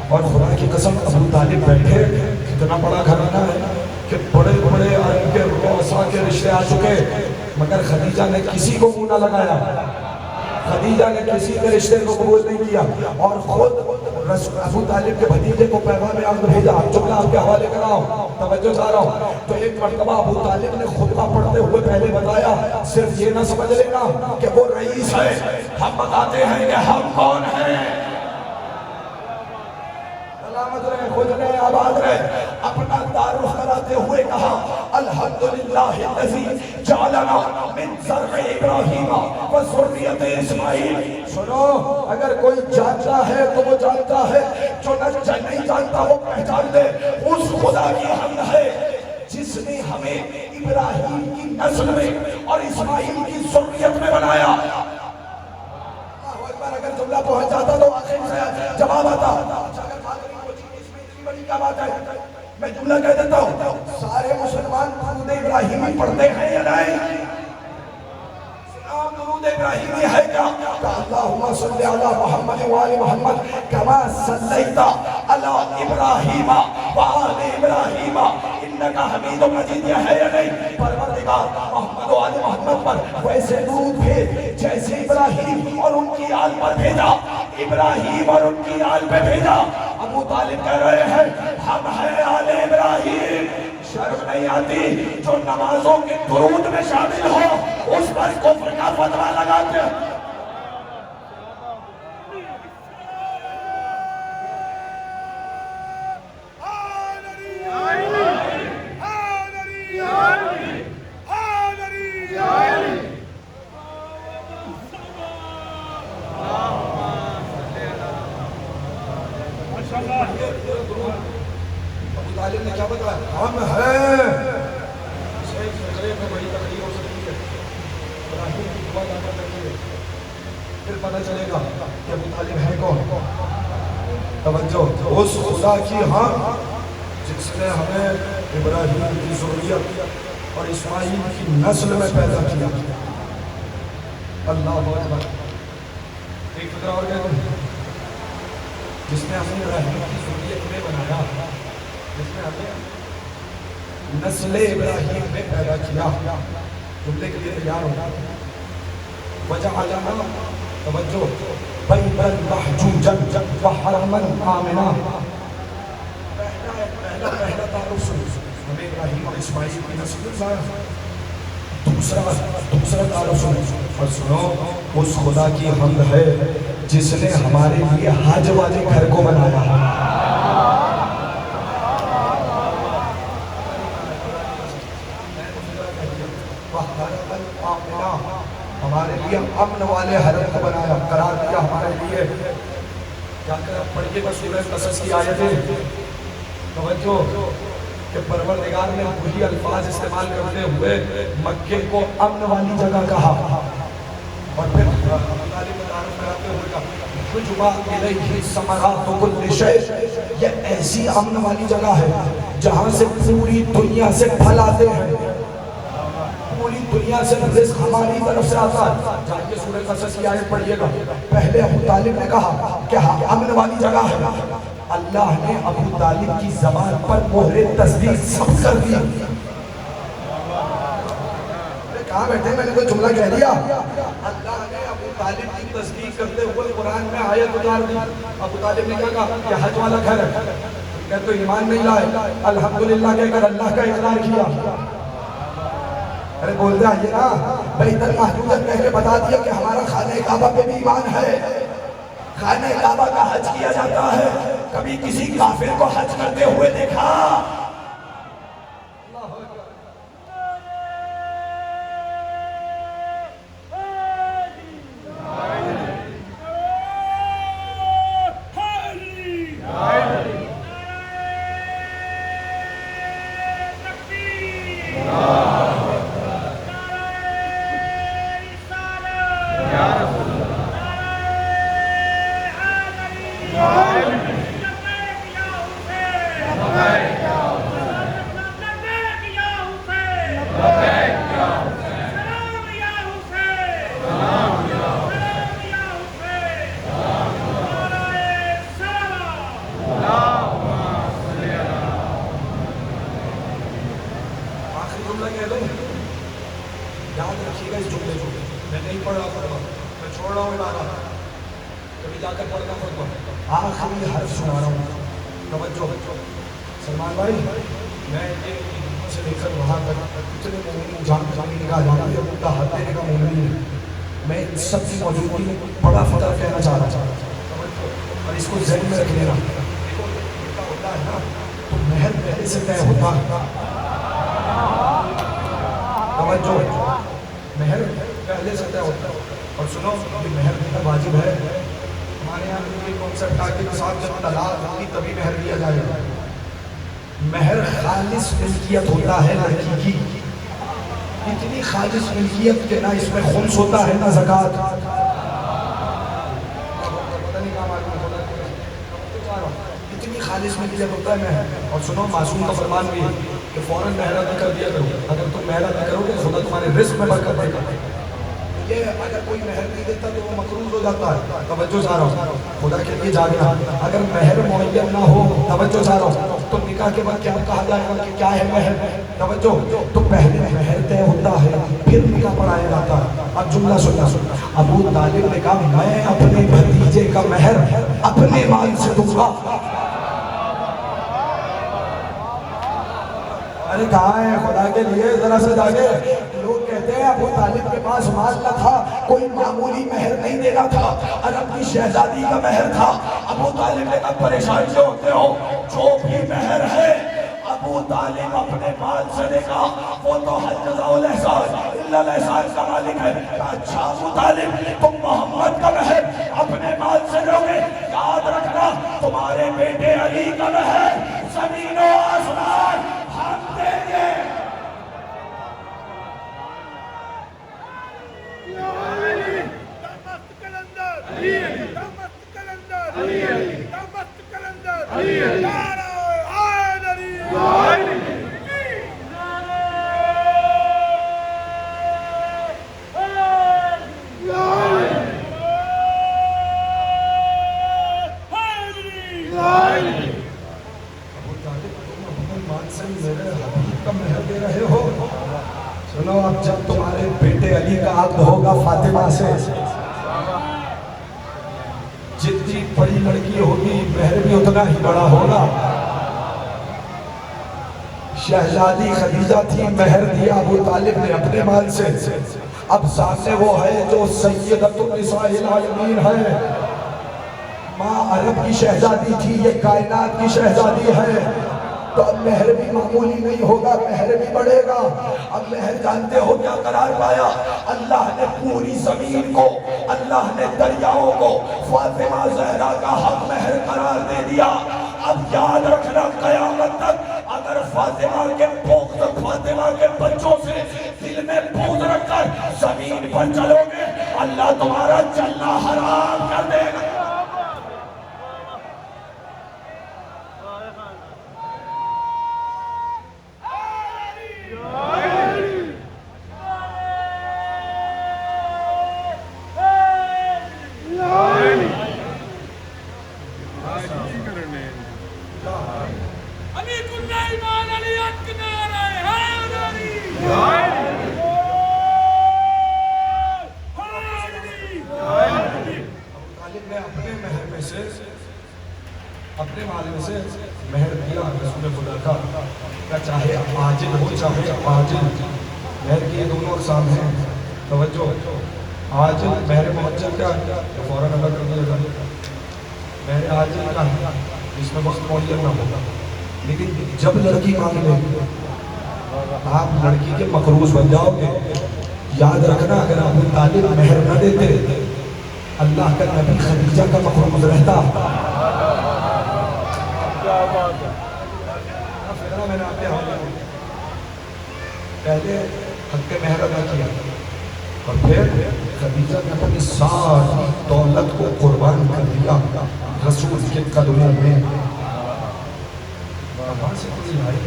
S1: اور خدا کی قسم ابو طالب بیٹھے، کتنا بڑا گھرانہ ہے کہ بڑے بڑے عرب کے رؤساء کے رشتے آ چکے، مگر خدیجہ نے کسی کو منہ نہ لگایا، خدیجہ نے کسی کے رشتے کو قبول نہیں کیا، اور خود ابو طالب کے بھتیجے کو پیغام عقد بھیجا۔ جملہ آپ کے حوالے کر رہا ہوں، توجہ چاہ رہا ہوں۔ تو ایک مرتبہ ابو طالب نے خطبہ پڑھتے ہوئے پہلے بتایا، صرف یہ نہ سمجھ لینا کہ وہ رئیس ہے، ہم بتاتے ہیں کہ ہم کون ہیں۔ سلامت رہے، خود رہے، آباد رہے۔ اپنا تعارف کراتے ہوئے کہا، الحمدللہ الذی جعلنا من ذرع ابراہیم و ذریۃ اسماعیل۔ سنو، اگر کوئی جانتا ہے تو وہ جانتا ہے، جو نہیں جانتا وہ پہچان لے۔ اس خدا کی حمد ہے جس نے ہمیں ابراہیم کی نسل میں اور اسماعیل کی ذریت میں بنایا۔ اللہ اکبر، اگر جملہ پہنچ جاتا تو آخر سے جواب آتا۔ کیا بات ہے؟ میں جملہ کہہ دیتا ہوں، سارے مسلمان درود ابراہیمی پڑھتے ہیں یا نہیں؟ درود ابراہیمی ہے کیا؟ اللہم صلی علی محمد وآل محمد کما صلیت علی ابراہیم وآل ابراہیم انکا حمید مجید، یہ ہے یا نہیں؟ پروردگار محمد وآل محمد پر ویسے درود بھیج جیسے ابراہیم اور ان کی آل پر بھیجا، ابراہیم اور ان کی آل پہ بھیجا۔ ابو طالب کہہ رہے ہیں ہم ہیں آل ابراہیم۔ شرم نہیں آتی جو نمازوں کے درود میں شامل ہو اس پر کفر کا فتویٰ لگاتے ہیں۔ ابو طالب نے کیا بتایا؟ ہم ہیں۔ بڑی تقریر ہو سکتی ہے، ابراہیم کی دعا دعا کرتی ہے، پھر پتہ چلے گا کہ ابو طالب ہے کون۔ توجہ، اس خدا کی ہاں جس نے ہمیں ابراہیم کی ذریت اور اسماعیل کی نسل میں پیدا کیا۔ اللہ اکبر۔ ایک فکرہ اور کہتے ہیں، جس نے ہمیں ابراہیم کی ذریت میں بنایا، جس نے ہمیں نسل ابراہیم میں پیدا کیا۔ جملے کے لیے تیار ہونا، وجعلنا، توجہ، بیتا محجوجا وحرما آمنا۔ پہلا تعارف ہمیں ابراہیم اور اسماعیل کی نسل میں لایا۔ دوسرا تعارف سنو اور سنو، اس خدا کی حمد ہے جس نے ہمارے لیے حج والے گھر کو بنایا ہے۔ ہمارے لیے امن والے حرم کو بنایا، قرار دیا ہمارے لیے۔ کیا کر پڑھیے گا سورہ قصص کی آیتیں، توجہ کہ پروردگار نے وہی الفاظ استعمال کرتے ہوئے مکے کو امن والی جگہ کہا، اور پھر تعلیم تعارف کراتے ہوئے کہا رجوع الیہ ثمرات کل شیء، یہ ایسی امن والی جگہ ہے جہاں سے پوری دنیا سے پھل آتے ہیں، پوری دنیا سے رزق ہماری طرف سے آتا ہے۔ جائیے سورہ قصص کی آیت پڑھیے گا۔ پہلے ابو طالب نے کہا کہ ہاں امن والی جگہ ہے، اللہ نے ابو طالب کی زبان پر مہر تصدیق سب کر دی۔ کہاں بیٹھے، میں نے کوئی جملہ کہہ دیا؟ اللہ نے ابو طالب کی تصدیق کرتے ہوئے قرآن میں آیت اتار دی۔ ابو طالب نے کیا کہا کہ حج والا گھر ہے، کہ تو ایمان نہیں لائے، الحمدللہ کہہ کر اللہ کا اقرار کیا۔ ارے بولتے آئیے نا، بیت المحجوجت کہہ کے بتا دیا کہ ہمارا خانہ کعبہ پہ بھی ایمان ہے، خانہ کعبہ کا حج کیا جاتا ہے۔ کبھی کسی کافر کو حج کرتے ہوئے دیکھا؟ یاد رکھیے گا اس جملے کو، میں نہیں پڑھ رہا خطبہ، میں چھوڑ رہا ہوں عبادت، کبھی جا کر پڑھنا خطبہ، آخری حرف سنا رہا ہوں، توجہ۔ سلمان بھائی، میں یہ سے لے کر وہاں تک اتنے مومن جان کی نگاہ جانا ہے، ان کا ہاتھ دینے کا مومن ہے، میں ان سب کی موجودگی میں بڑا فطر کہنا چاہ رہا ہوں، اور اس کو ذہن میں رکھ لینا۔ دیکھو کیا ہوتا ہے نا، تو مہر پہلے سے طے ہوتا ہے، توجہ، مہر پہلے سے طے ہوتا ہے۔ اور سنو، یہ مہر دینا واجب ہے۔ ہمارے یہاں یہ کانسیپٹ آ کے صاحب جب طلاق ہوگی تبھی مہر دیا جائے گا۔ مہر خالص ملکیت ہوتا ہے لڑکی کی، اتنی خالص ملکیت کہ نہ اس میں خمس ہوتا ہے نہ زکوٰۃ۔ اتنی خالص ملکیت ہوتا ہے مہر۔ اور سنو، معصوم کا فرمان بھی ہے کہ فوراً مہر ادا کر دیا کرو، اگر تم مہر ادا کرو گے خدا تمہارے رزق میں برکت دے گا۔ یہ اگر کوئی مہر نہیں دیتا تو وہ مقروض ہو جاتا ہے۔ توجہ چاہ رہا ہوں، خدا کے لیے جاگنا۔ اگر مہر معین نہ ہو، توجہ چاہ رہا ہوں، تو نکاح کے بعد کیا کہا جائے گا کہ کیا ہے مہر؟ توجہ، تو پہلے مہر طے ہوتا ہے پھر نکاح پڑھایا جاتا ہے۔ اب جملہ سننا، ابو طالب نے کہا میں اپنے بھتیجے کا مہر اپنے مال سے دوں گا۔ ارے کہاں ہے خدا کے لیے ذرا سے جاگے؟ لوگ کہتے ہیں ابو طالب کے پاس مال نہ تھا، کوئی معمولی مہر نہیں دینا تھا، عرب کی شہزادی کا مہر تھا۔ ابو طالب نے کہا پریشان سے ہوتے ہو، جو بھی مہر ہے ابو طالب اپنے مال سے دے گا، وہ تو حل جزاء الاحسان الا الاحسان کا مالک ہے۔ اچھا ابو طالب، تم محمد کا مہر اپنے مال سے دو گے، یاد رکھنا تمہارے بیٹے علی کا مہر زمین و آسمان ہم دیں گے۔ سنو، اب جب تمہارے بیٹے علی کا عقد ہوگا فاطمہ سے، جتنی بڑی لڑکی ہوگی مہر بھی اتنا ہی بڑا ہوگا۔ شہزادی خدیجہ تھی، مہر دیا ابو طالب نے اپنے مال سے. اب سامنے وہ ہے جو سیدۃ النساء العالمین ہے، ماں عرب کی شہزادی تھی، یہ کائنات کی شہزادی ہے. تو اب مہر بھی معمولی نہیں ہوگا، مہر بھی بڑھے گا. اب مہر جانتے ہو کیا قرار پایا؟ اللہ نے پوری زمین کو، اللہ نے دریاؤں کو فاطمہ زہرا کا حق مہر قرار دے دیا. اب یاد رکھنا قیامت تک اگر فاطمہ کے پختہ فاطمہ کے بچوں سے دل میں بغض رکھ کر زمین پر چلو گے، اللہ تمہارا چلنا حرام کر دے گا. اپنے مال میں سے مہر دیا رسول خدا کا، چاہے عاجل ہو چاہے عاجل. مہر کی دونوں اقسام ہیں، توجہ. عاجل مہر معجل کا تو فوراً ادا کر دیا جائے، مہر عاجل کا جس میں وقت معین نہ ہوگا. لیکن جب لڑکی مانگ لے آپ لڑکی کے مقروض بن جاؤ گے. یاد رکھنا اگر ابو طالب مہر نہ دیتے اللہ کا نبی خدیجہ کا مقروض رہتا. میں نے اپنے پہلے حق مہر ادا کیا اور پھر خدیجہ نے اپنی ساری دولت کو قربان کر دیا رسول کے قدموں میں. کہاں سے کوئی آئی؟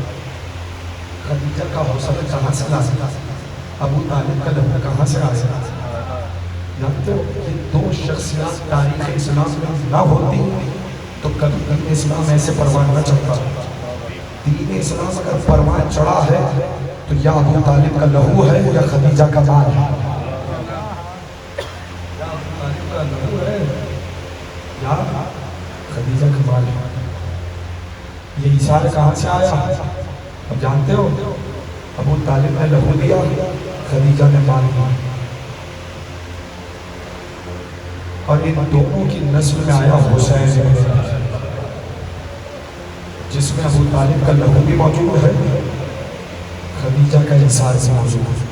S1: خدیجہ کا حوصلہ کہاں سے لا سکا؟ ابو طالب کا لہو کہاں سے آیا؟ جانتے ہو یہ دو شخصیات تاریخ اسلام میں نہ ہوتی تو کبھی دین اسلام ایسے پروان نہ چڑھتا. دین اسلام اگر پروان چڑھا ہے تو یا ابو طالب کا لہو ہے یا خدیجہ کا مال ہے. یا ابو طالب کا لہو ہے یا خدیجہ کا مال ہے. یہ اشارہ کہاں سے آیا؟ اب جانتے ہو ابو طالب نے لہو دیا، خدیجہ نے مال دیا، اور ان دونوں کی نسل میں آیا حسین جس میں ابو طالب کا لہو بھی موجود ہے، خدیجہ کا احساس بھی موجود ہے.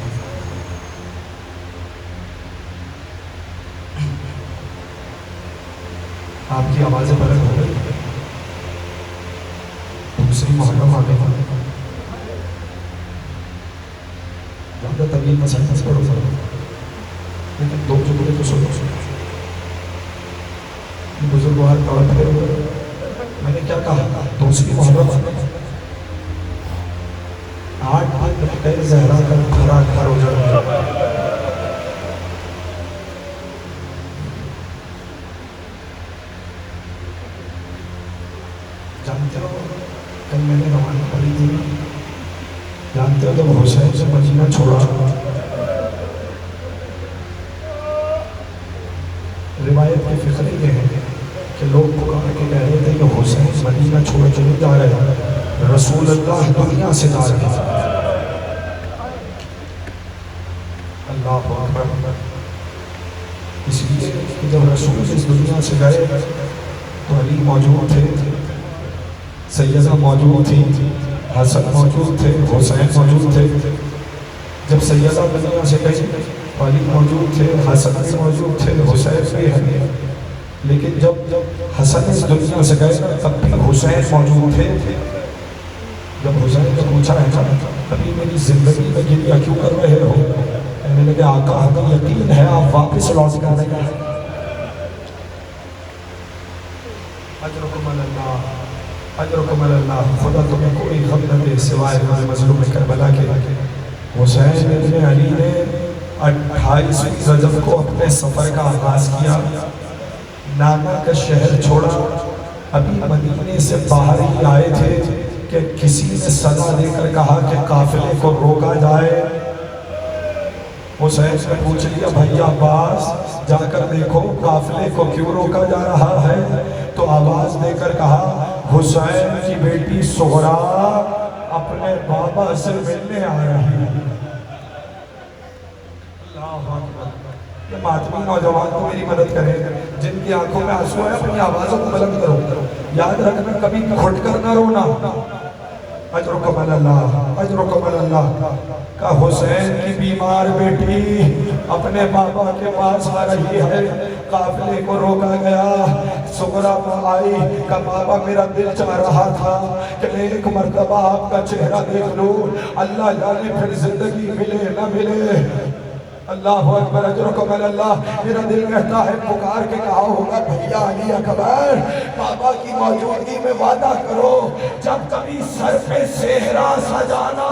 S1: آپ کی آوازیں بلند ہو گئی. دوسری محرم آ گئی. زیادہ طویل مسئلہ پڑھو لیکن دو جملے تو سنو. بزرگوار طور پہ میں نے کیا کہا؟ دوسری محرم 8 دن زہرا کا بھرا گھر اجڑ گیا. جانتے ہو کل میں نے روانہ پڑھی تھی، جانتے ہو جب حسین سے مدینہ چھوڑا روایت کی فکر یہ ہے کہ لوگ پکار کے کہہ رہے تھے کہ حسین مدینہ چھوڑ کے نہیں جا رہے ہیں، رسول اللہ دنیا سے جا رہے ہیں. اللہ اکبر. اس لیے کہ جب رسول اس دنیا سے گئے تو علی موجود تھے، سیدہ موجود تھی، حسن موجود تھے، حسین موجود تھے. جب سیدہ دنیا سے گئی علی موجود تھے، حسن بھی موجود تھے، حسین بھی ہے. لیکن جب حسن اس دنیا سے گئے تب بھی حسین موجود تھے. جب حسین نے پوچھا ہے نا ابھی میری زندگی میں گریہ کیوں کر رہے ہو؟ میں نے کہا آقا ہمیں یقین ہے آپ واپس لوٹ کر آنے کا. اجرکم اللہ، اجرکم اللہ. خدا تمہیں کوئی غم نہ دے سوائے غم مظلوم کربلا کے. حسین ابن علی نے 28 رجب کو اپنے سفر کا آغاز کیا، نانا کا شہر چھوڑا. ابھی مدینے سے باہر ہی آئے تھے کہ کسی نے صدا دے کر کہا کہ قافلے کو روکا جائے. حسین نے پوچھ لیا بھائی عباس جا کر دیکھو قافلے کو کیوں روکا جا رہا ہے؟ تو آواز دے کر کہا حسین کی بیٹی سغرا اپنے بابا سے ملنے آ رہی ہے۔ اللہ اکبر۔ یہ ماتمی نوجوان تو میری مدد کرے، جن کی آنکھوں میں آنسو ہے اپنی آوازوں کو بلند کرو، یاد رکھنا کبھی گھٹ کر نہ رونا۔ اجرکم اللہ، اجرکم اللہ۔ کہ حسین کی بیمار بیٹی اپنے بابا کے پاس آ رہی ہے، قافلے کو روکا گیا، سغرا آئی کہ بابا میرا دل چاہ رہا تھا کہ میں ایک مرتبہ آپ کا چہرہ دیکھ لوں، اللہ جانے پھر زندگی ملے نہ ملے۔ اللہ اکبر، اجرکم اللہ۔ میرا دل کہتا ہے پکار کے کہا ہوگا بھیا علی اکبر بابا کی موجودگی میں وعدہ کرو جب کبھی سر پہ سہرا سجانا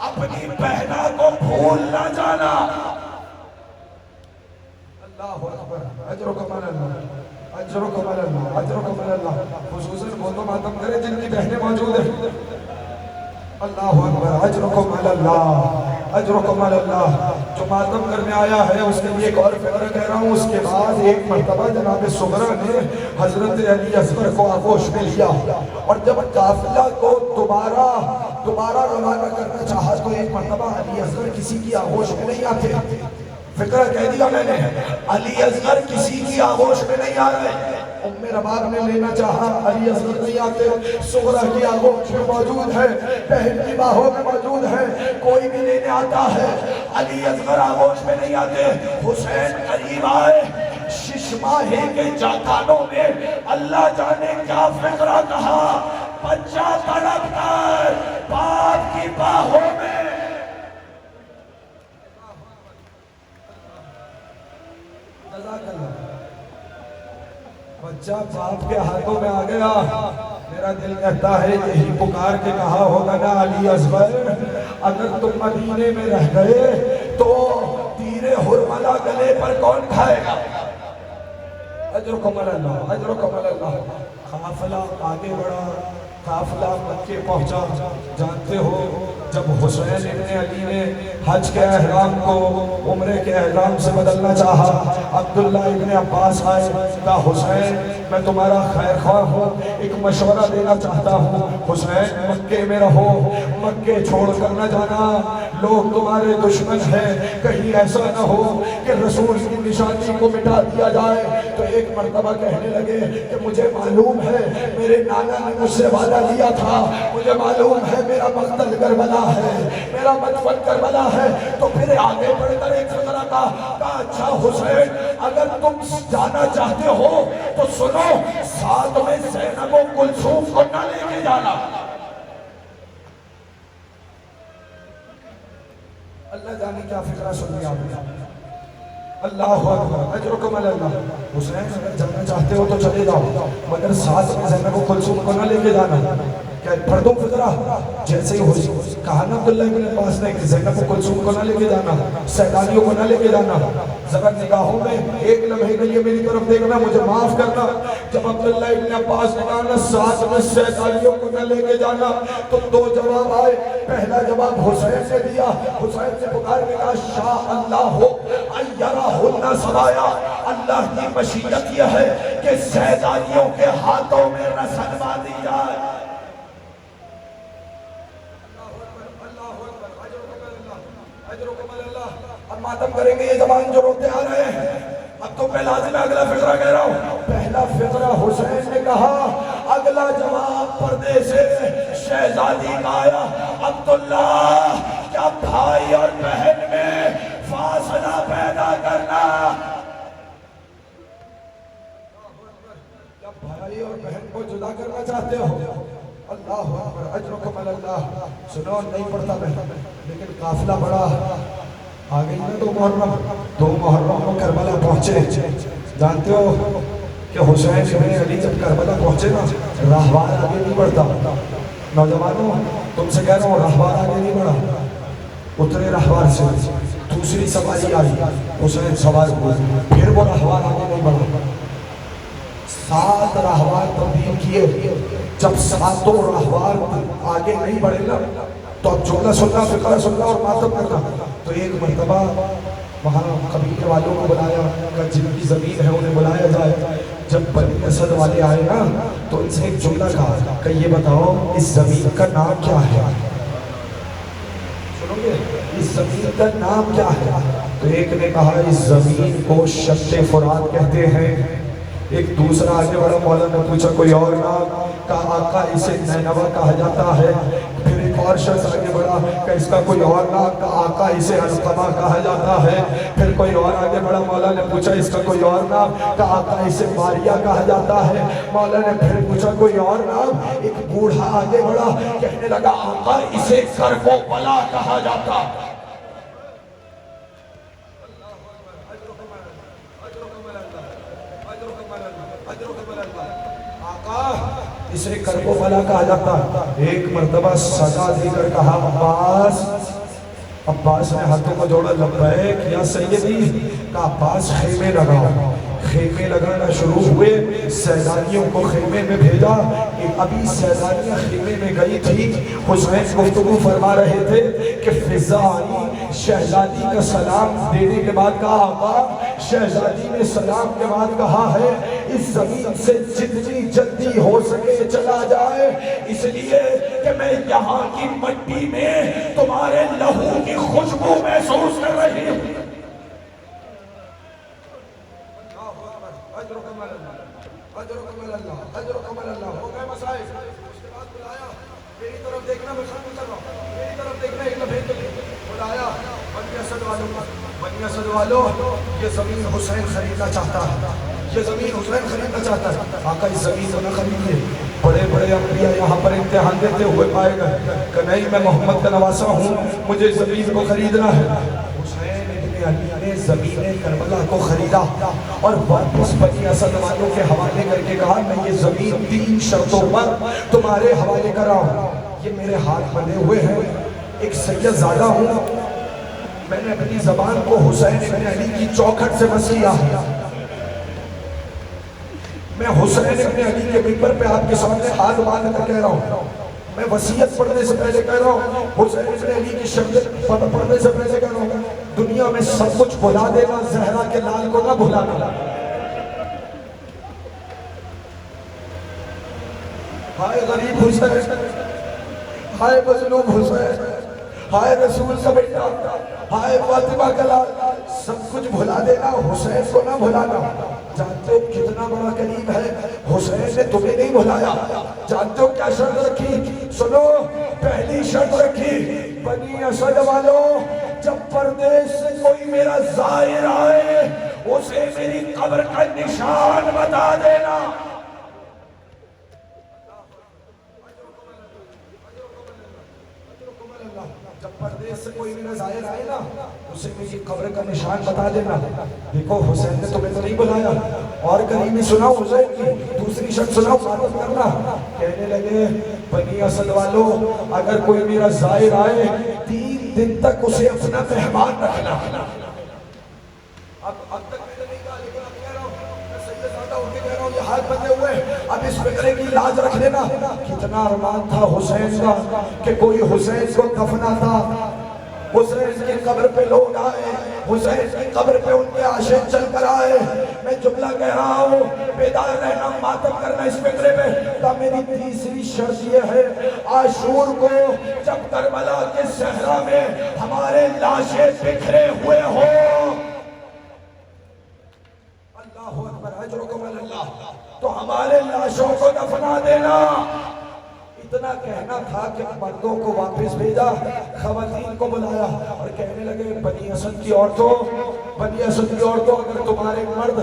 S1: اپنی بہنا کو بھول نہ جانا۔ اللہ اکبر، اجرکم اللہ، اجرکم اللہ، اجرکم اللہ۔ خصوصاً وہ تو ماتم کرے جن کی بہنیں موجود ہیں۔ اللہ اکبر، اجرکم اللہ، اجرکم اللہ۔ جو ماتم کرنے آیا ہے اس کے لیے ایک اور فکر کہہ رہا ہوں۔ اس کے بعد ایک مرتبہ جناب سغرا نے حضرت علی اصغر کو آغوش میں لیا، اور جب قافلہ کو دوبارہ روانہ کرنا چاہا تو ایک مرتبہ علی اصغر کسی کی آغوش میں نہیں آتے۔ فکرہ کہہ دیا میں نے، علی اصغر کسی کی آغوش میں نہیں آ رہے۔ ام رباب نے لینا چاہا، علی اصغر نہیں آتے، سغرا کی آغوش میں موجود ہے، بہن کی باہوں میں موجود ہے، کوئی بھی لینے آتا ہے، علی اصغر آغوش میں نہیں آتے۔ حسین قریب آئے، ششماہی کے جاکانوں میں اللہ جانے کیا فکرہ کہا، بچہ تڑپ کر باپ کی باہوں میں۔ جزاک اللہ۔ بچہ باپ کے ہاتھوں میں آ گیا، میرا دل کہتا ہے یہی پکار کے کہا ہوگا نا علی اصغر اگر تم مدینے میں رہ گئے تو تیر حرملہ گلے پر کون کھائے گا؟ اجرکم اللہ، اجرکم اللہ۔ قافلہ آگے بڑھا، قافلہ مکے پہنچا۔ جانتے ہو جب حسین ابن علی نے حج کے احرام کو عمرے کے احرام سے بدلنا چاہا، عبداللہ ابن عباس آئے، کہا حسین میں تمہارا خیر خواہ ہوں، ایک مشورہ دینا چاہتا ہوں، حسین مکے میں رہو، مکے چھوڑ کر نہ جانا، لوگ تمہارے دشمن ہیں، کہیں ایسا نہ ہو کہ رسول کی نشانی کو مٹا دیا جائے۔ تو ایک مرتبہ کہنے لگے کہ مجھے معلوم ہے میرے نانا نے مجھ سے وعدہ لیا تھا، مجھے معلوم ہے میرا مقتل کربلا ہے، میرا مدفن کربلا ہے۔ تو پھر آگے بڑھ کر ایک فکرہ کہا اچھا حسین اگر تم جانا چاہتے ہو تو سنو، ساتھ میں زینب و کلثوم کو نہ لے کے جانا۔ اللہ جانے کیا فکرہ سن لیا آپ نے۔ اللہ اکبر، اجرکم اللہ۔ حسین اگر جانا چاہتے ہو تو چلے جاؤ، مگر ساتھ میں زینب و کلثوم کو نہ لے کے جانا۔ کیا پڑھ دو فکرہ؟ جیسے ہی کہا نا عبداللہ ابن عباس نے کہ زینب و کلثوم کو نہ لے کے جانا، سیدانیوں کو نہ لے کے جانا، ذرا نگاہوں میں ایک لمحے کے لیے میری طرف دیکھنا، مجھے معاف کرنا۔ جب عبداللہ ابن عباس نے کہا نا ساتھ میں سیدانیوں کو نہ لے کے جانا تو دو جواب آئے۔ پہلا جواب حسین نے دیا، حسین نے پکار کے کہا شاء اللہ ہو ایرہن سرایا، اللہ کی مشیت یہ ہے کہ سیدانیوں کے ہاتھوں میں رسن باندھی جائے۔ اب ماتم کریں گے یہ زبان جو روتے آ رہے ہیں، اب تو میں لازم اگلا فقرہ کہہ رہا ہوں۔ پہلا فقرہ حسین نے کہا، اگلا جواب پردے سے شہزادی کا آیا، عبداللہ کیا بھائی اور بہن میں فاصلہ پیدا کرنا، کیا بھائی اور بہن کو جدا کرنا چاہتے ہو؟ اللہ اکبر، اجرکم اللہ۔ سنو نہیں پڑھتا میں، لیکن قافلہ بڑا آگئی نا دو محرم کو کربلا پہنچے۔ جانتے ہو کہ حسین ابن علی جب کربلا پہنچے نا راہوار آگے نہیں بڑھتا۔ نوجوانوں تم سے کہہ رہا ہوں راہوار آگے نہیں بڑھا، اترے راہوار سے دوسری سواری آئی، حسین سوار ہوئے، پھر وہ راہوار آگے نہیں بڑھا، 7 راہوار تبدیل کیے۔ جب 7 راہوار آگے نہیں بڑھے نا تو اب جملہ سننا، فقرہ سننا اور ماتم کرنا۔ تو ایک مرتبہ وہاں قبیلے والوں کو بلایا کہ جن کی زمین ہے انہیں بلایا جائے. جب بنی اسد والے آئے نا تو ان سے ایک جملہ کہا کہ یہ بتاؤ اس زمین کا نام کیا ہے؟ سنو گے؟ اس زمین کا نام کیا ہے؟ تو ایک نے کہا اس زمین کو شط فرات کہتے ہیں. ایک دوسرا آگے بڑا مولا نے پوچھا کوئی اور نام؟ کہا آقا اسے نینوا کہا جاتا ہے. پھر ایک اور شخص آگے بڑھا کہ اس کا کوئی اور نام؟ کہا آقا اسے علقمہ کہا جاتا ہے. پھر کوئی اور آگے بڑھا، مولا نے پوچھا اس کا کوئی اور نام؟ کہا آقا اسے ماریا کہا جاتا ہے. مولا نے پھر پوچھا کوئی اور نام؟ ایک بوڑھا آگے بڑھا کہنے لگا آقا اسے کربلا کہا جاتا. اسے کربلا کہا جاتا. ایک مرتبہ سزا دے کر کہا عباس. عباس نے ہاتھوں کو جوڑا لبیک یا سیدی. کہا عباس خیمے لگاؤ. خیمے لگانا شروع ہوئے، سیلانیوں کو خیمے میں بھیجا. ابھی سیلانیاں خیمے میں گئی تھی، حسین گفتگو فرما رہے تھے کہ فضا آئی. شہزادی کا سلام دینے کے بعد کہا آقا، شہزادی نے سلام کے بعد کہا ہے اس زمین سے جتنی جلدی ہو سکے چلا جائے، اس لیے کہ میں یہاں کی مٹی میں تمہارے لہو کی خوشبو محسوس کر رہی ہوں. ہو گئے مسائل. اس کے بعد بلایا میری طرف دیکھنا، میں ختم کر رہا ہوں، میری طرف دیکھنا. ایک لمحے کے لیے بلایا بنی اسد والوں کو. بنی اسد والوں، یہ زمین حسین خریدنا چاہتا ہے، یہ زمین حسین خریدنا چاہتا ہے. آقا اس زمین کو نہ خریدیے. بڑے بڑے انبیاء یہاں پر امتحان دیتے ہوئے پائے گئے کہ نہیں میں محمد کا نواسا ہوں، مجھے زمین کو خریدنا ہے. حسین ابن علی نے زمین کربلا کو خریدا اور واپس بنی اسد والوں کے حوالے کر کے کہا میں یہ زمین 3 شرطوں پر تمہارے حوالے کر رہا ہوں. یہ میرے ہاتھ بنے ہوئے ہیں، ایک سید زادہ ہوں، میں نے اپنی زبان کو حسین ابن علی کی چوکھٹ سے بس کیا ہے. میں حسین ابن علی کے ممبر پہ آپ کے سامنے ہاتھ باندھ کر کہہ رہا ہوں، میں وصیت پڑھنے سے پہلے کہہ رہا ہوں، حسین ابن علی کی شہادت پڑھنے سے پہلے کہہ رہا ہوں، دنیا میں سب کچھ بھلا دینا، زہرا کے لال کو نہ بھلانا. ہائے غریب حسین، ہائے مظلوم حسین، ہائے رسول کا بیٹا، ہائے فاطمہ کا لال، سب کچھ بھلا دینا، حسین کو نہ بھلانا. جانتے ہو کتنا بڑا قریب ہے، حسین نے تمہیں نہیں بھلایا. جانتے ہو کیا شرط رکھی؟ سنو، پہلی شرط رکھی بنی اسد والوں، جب پردیس سے کوئی میرا زائر آئے اسے میری قبر کا نشان بتا دینا. جب پردیس سے کوئی میرا زائر آئے نا اسے میری قبر کا نشان بتا دینا. دیکھو حسین نے تمہیں تو نہیں بلایا. اور قریبی سناؤ حسین کی دوسری شرط سناؤ، معرفت کرنا. کہنے لگے بنی اسد والوں، اگر کوئی میرا زائر آئے 3 دن تک اسے اپنا مہمان رکھنا. اب تک میں نے نہیں کہا لیکن اب کہہ رہا ہوں، میں سید زادہ ہو کے کہہ رہا ہوں، یہ ہاتھ بندے ہوئے، اب اس فکرے کی لاج رکھ لینا. کتنا ارمان تھا حسین کا کہ کوئی حسین کو دفنا تھا. حسین کی قبر پہ لوگ آئے، حسین کی قبر پہ ان کے عاشق چل کر آئے. میں جملہ کہہ رہا ہوں، بیدار رہنا، ماتم کرنا اس فکرے میں. کہ میری تیسری شرط یہ ہے، عاشور کو جب کربلا کے صحرا میں ہمارے لاشیں بکھرے ہوئے ہوں، اللہ اکبر، اجرکم اللہ، تو ہمارے لاشوں کو دفنا دینا. اتنا کہنا تھا کہ مردوں کو واپس بھیجا، خواتین کو بلایا اور کہنے لگے بنی اسد کی عورتوں، بنی اسد کی عورتوں، اگر تمہارے مرد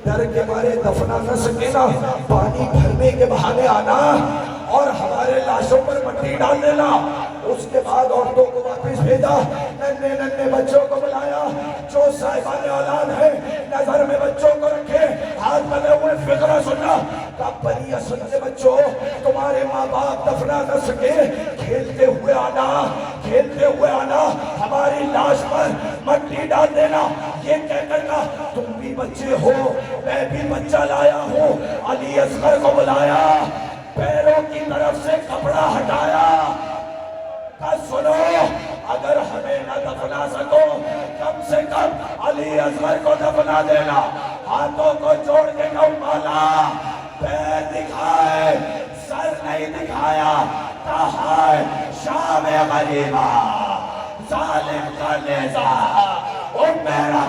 S1: ڈر کے مارے دفنا نہ سکے نا، پانی بھرنے کے بہانے آنا اور ہمارے لاشوں پر مٹی ڈال دینا. اس کے بعد عورتوں کو واپس بھیجا، ننھے ننھے بچوں کو بلایا، جو صاحبان اولاد ہے نظر میں بچوں کو رکھے، ہاتھ بندے ہوئے. فکرہ سننا کہ بنی اسد کے بچوں، تمہارے ماں باپ دفنا نہ سکے، کھیلتے ہوئے آنا، کھیلتے ہوئے آنا، ہماری لاش پر مٹی ڈال دینا. یہ کہہ کر کہا تم بھی بچے ہو، میں بھی بچہ لایا ہوں. علی اصغر کو بلایا، پیروں کی طرف سے کپڑا ہٹایا. کہا سنو، اگر ہمیں نہ دفنا سکو کم سے کم علی اصغر کو دفنا دینا. ہاتھوں کو جوڑ کے کہو مولا پیر دکھائے سر نہیں دکھایا. کہا ہے شام غریبہ ظالم کا نیزہ او میرا